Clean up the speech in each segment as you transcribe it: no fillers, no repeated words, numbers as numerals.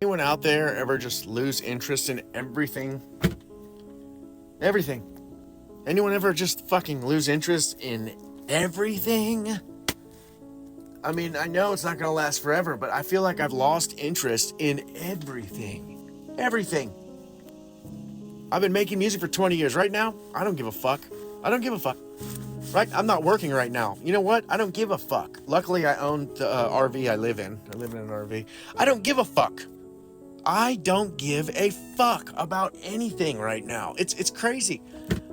Anyone out there ever just lose interest in everything? Everything. Anyone ever just fucking lose interest in everything? I mean, I know it's not gonna last forever, but I feel like I've lost interest in everything. Everything. I've been making music for 20 years. Right now, I don't give a fuck. I don't give a fuck. Right? I'm not working right now. You know what? I don't give a fuck. Luckily, I own the RV I live in. I live in an RV. I don't give a fuck. I don't give a fuck about anything right now. It's crazy.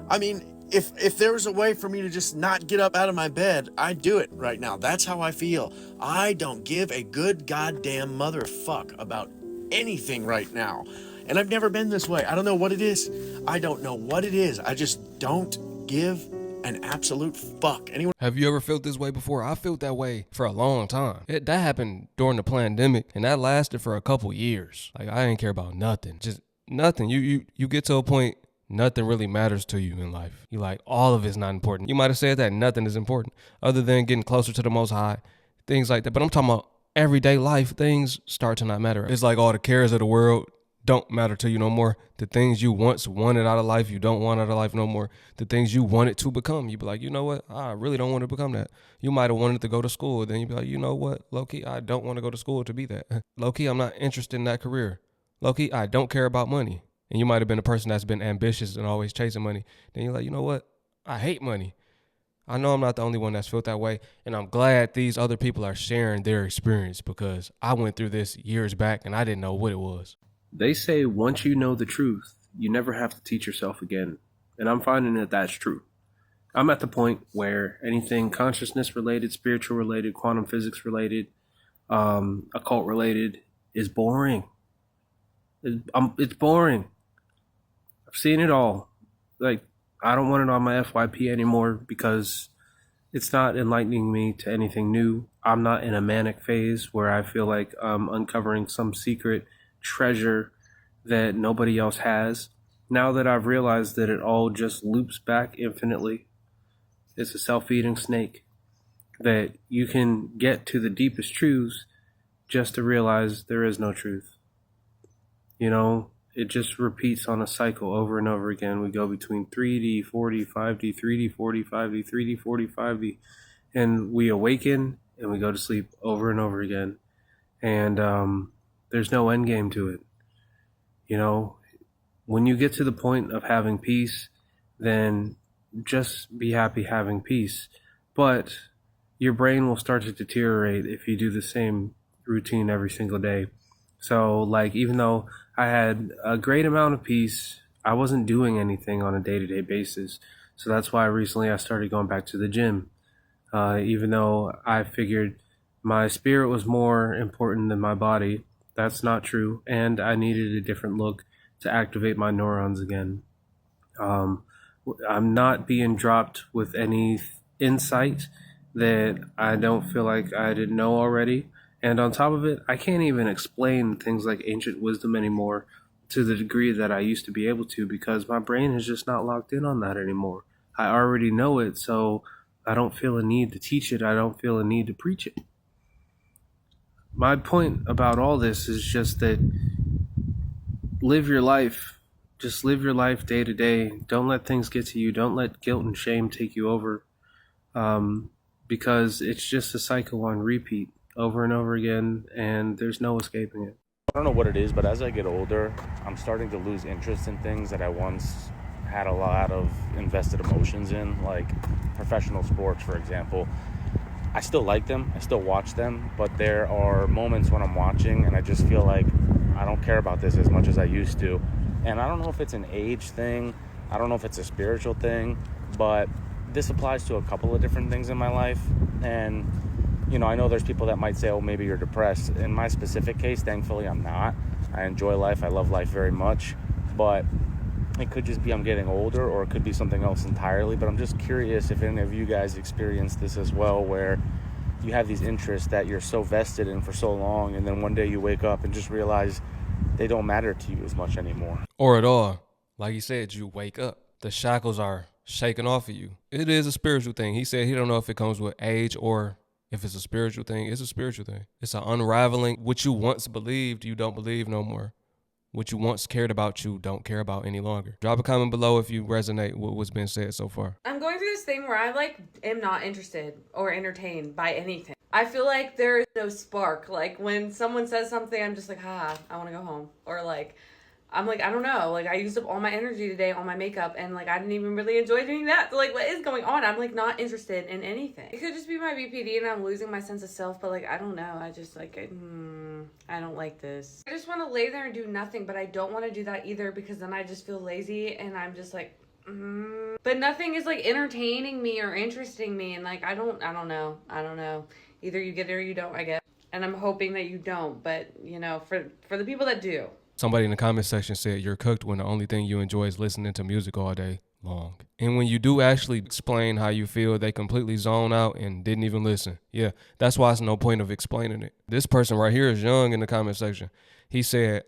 I mean, if there was a way for me to just not get up out of my bed, I'd do it right now. That's how I feel. I don't give a good goddamn motherfuck about anything right now. And I've never been this way. I don't know what it is. I don't know what it is. I just don't give an absolute fuck. Anyone? Have you ever felt this way before? I felt that way for a long time. That happened during the pandemic, and that lasted for a couple years. Like, I didn't care about nothing. Just nothing. You get to a point, nothing really matters to you in life. You like, all of it's not important. You might have said that nothing is important other than getting closer to the Most High, things like that. But I'm talking about everyday life, things start to not matter. It's like all the cares of the world don't matter to you no more. The things you once wanted out of life, you don't want out of life no more. The things you wanted to become, you be like, you know what? I really don't want to become that. You might have wanted to go to school. Then you be like, you know what? Low-key, I don't want to go to school to be that. Low-key, I'm not interested in that career. Low-key, I don't care about money. And you might have been a person that's been ambitious and always chasing money. Then you're like, you know what? I hate money. I know I'm not the only one that's felt that way. And I'm glad these other people are sharing their experience, because I went through this years back and I didn't know what it was. They say once you know the truth, you never have to teach yourself again. And I'm finding that that's true. I'm at the point where anything consciousness related, spiritual related, quantum physics related, occult related is boring. It's boring. I've seen it all. Like, I don't want it on my FYP anymore because it's not enlightening me to anything new. I'm not in a manic phase where I feel like I'm uncovering some secret treasure that nobody else has. Now that I've realized that it all just loops back infinitely, it's a self-feeding snake, that you can get to the deepest truths just to realize there is no truth. You know, it just repeats on a cycle over and over again. We go between 3D, 4D, 5D, 3D, 4D, 5D, 3D, 4D, 5D, and we awaken and we go to sleep over and over again. And there's no end game to it. You know, when you get to the point of having peace, then just be happy having peace. But your brain will start to deteriorate if you do the same routine every single day. So, like, even though I had a great amount of peace, I wasn't doing anything on a day-to-day basis. So that's why recently I started going back to the gym. Even though I figured my spirit was more important than my body, that's not true, and I needed a different look to activate my neurons again. I'm not being dropped with any insight that I don't feel like I didn't know already. And on top of it, I can't even explain things like ancient wisdom anymore to the degree that I used to be able to, because my brain is just not locked in on that anymore. I already know it, so I don't feel a need to teach it. I don't feel a need to preach it. My point about all this is just that live your life. Just live your life day to day. Don't let things get to you. Don't let guilt and shame take you over, because it's just a cycle on repeat over and over again, and there's no escaping it. I don't know what it is, but as I get older, I'm starting to lose interest in things that I once had a lot of invested emotions in, like professional sports, for example. I still like them, I still watch them, but there are moments when I'm watching and I just feel like I don't care about this as much as I used to. And I don't know if it's an age thing, I don't know if it's a spiritual thing, but this applies to a couple of different things in my life. And, you know, I know there's people that might say, oh, maybe you're depressed. In my specific case, thankfully, I'm not. I enjoy life, I love life very much, but it could just be I'm getting older, or it could be something else entirely. But I'm just curious if any of you guys experience this as well, where you have these interests that you're so vested in for so long, and then one day you wake up and just realize they don't matter to you as much anymore. Or at all. Like you said, you wake up. The shackles are shaken off of you. It is a spiritual thing. He said he don't know if it comes with age or If it's a spiritual thing, it's a spiritual thing. It's an unraveling. What you once believed, you don't believe no more. What you once cared about, you don't care about any longer. Drop a comment below if you resonate with what's been said so far. I'm going through this thing where I like am not interested or entertained by anything. I feel like there is no spark. Like when someone says something, I'm just like, I want to go home. Or like, I'm like, I don't know. Like I used up all my energy today on my makeup and like I didn't even really enjoy doing that. So like what is going on? I'm like not interested in anything. It could just be my BPD and I'm losing my sense of self, but like I don't know. I just like I don't like this. I just want to lay there and do nothing, but I don't want to do that either because then I just feel lazy and I'm just like but nothing is like entertaining me or interesting me and like I don't know. Either you get it or you don't, I guess. And I'm hoping that you don't, but you know, for the people that do. Somebody in the comment section said you're cooked when the only thing you enjoy is listening to music all day long. And when you do actually explain how you feel, they completely zone out and didn't even listen. Yeah, that's why it's no point of explaining it. This person right here is young in the comment section. He said,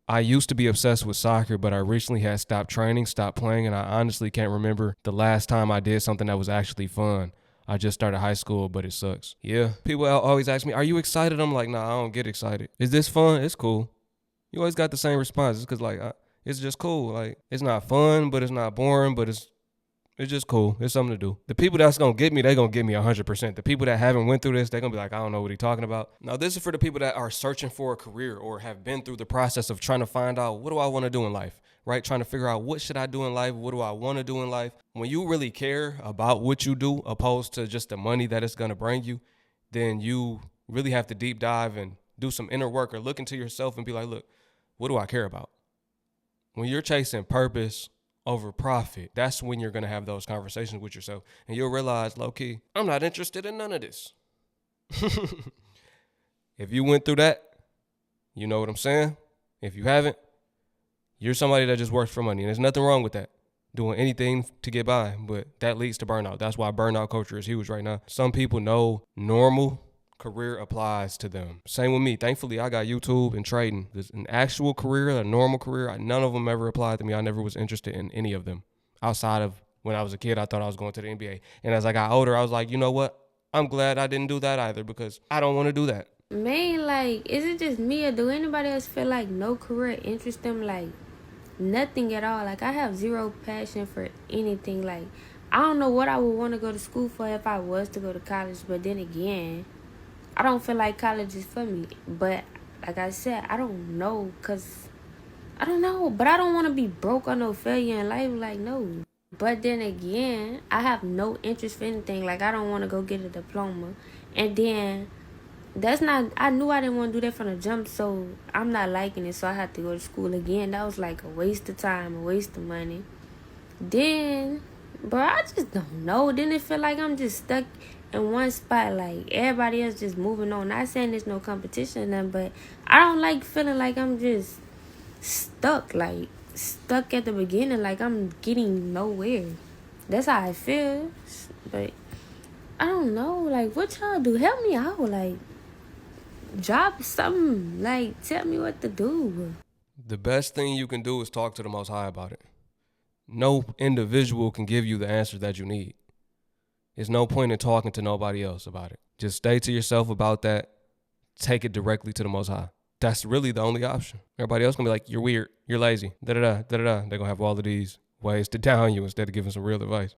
I used to be obsessed with soccer, but I recently had stopped training, stopped playing, and I honestly can't remember the last time I did something that was actually fun. I just started high school, but it sucks. Yeah, people always ask me, are you excited? I'm like, nah, I don't get excited. Is this fun? It's cool. You always got the same response. It's because, like, it's just cool. Like, it's not fun, but it's not boring, but it's just cool. It's something to do. The people that's going to get me, they're going to get me 100%. The people that haven't went through this, they're going to be like, I don't know what he's talking about. Now, this is for the people that are searching for a career or have been through the process of trying to find out, what do I want to do in life, right? Trying to figure out, what should I do in life? What do I want to do in life? When you really care about what you do, opposed to just the money that it's going to bring you, then you really have to deep dive and do some inner work or look into yourself and be like, look, what do I care about? When you're chasing purpose over profit, that's when you're going to have those conversations with yourself. And you'll realize, low-key, I'm not interested in none of this. If you went through that, you know what I'm saying? If you haven't, you're somebody that just works for money. And there's nothing wrong with that. Doing anything to get by, but that leads to burnout. That's why burnout culture is huge right now. Some people know normal career applies to them. Same with me. Thankfully, I got YouTube and trading. There's an actual career, a normal career. None of them ever applied to me. I never was interested in any of them. Outside of when I was a kid, I thought I was going to the NBA. And as I got older, I was like, you know what? I'm glad I didn't do that either because I don't want to do that. Man, like, is it just me or do anybody else feel like no career interests them? Like, nothing at all. Like, I have zero passion for anything. Like, I don't know what I would want to go to school for if I was to go to college. But then again, I don't feel like college is for me. But like I said, I don't know because I don't know. But I don't want to be broke or no failure in life. Like, no. But then again, I have no interest for anything. Like, I don't want to go get a diploma. And then that's not, I knew I didn't want to do that from the jump. So I'm not liking it. So I had to go to school again. That was like a waste of time, a waste of money. Then, bro, I just don't know. Then it feel like I'm just stuck in one spot, like everybody else just moving on. Not saying there's no competition or nothing, but I don't like feeling like I'm just stuck at the beginning, like I'm getting nowhere. That's how I feel. But I don't know, like, what y'all do? Help me out, like, drop something, like, tell me what to do. The best thing you can do is talk to the Most High about it. No individual can give you the answer that you need. There's no point in talking to nobody else about it. Just stay to yourself about that. Take it directly to the Most High. That's really the only option. Everybody else gonna be like, you're weird, you're lazy, da-da-da, da-da-da. They're gonna have all of these ways to down you instead of giving some real advice.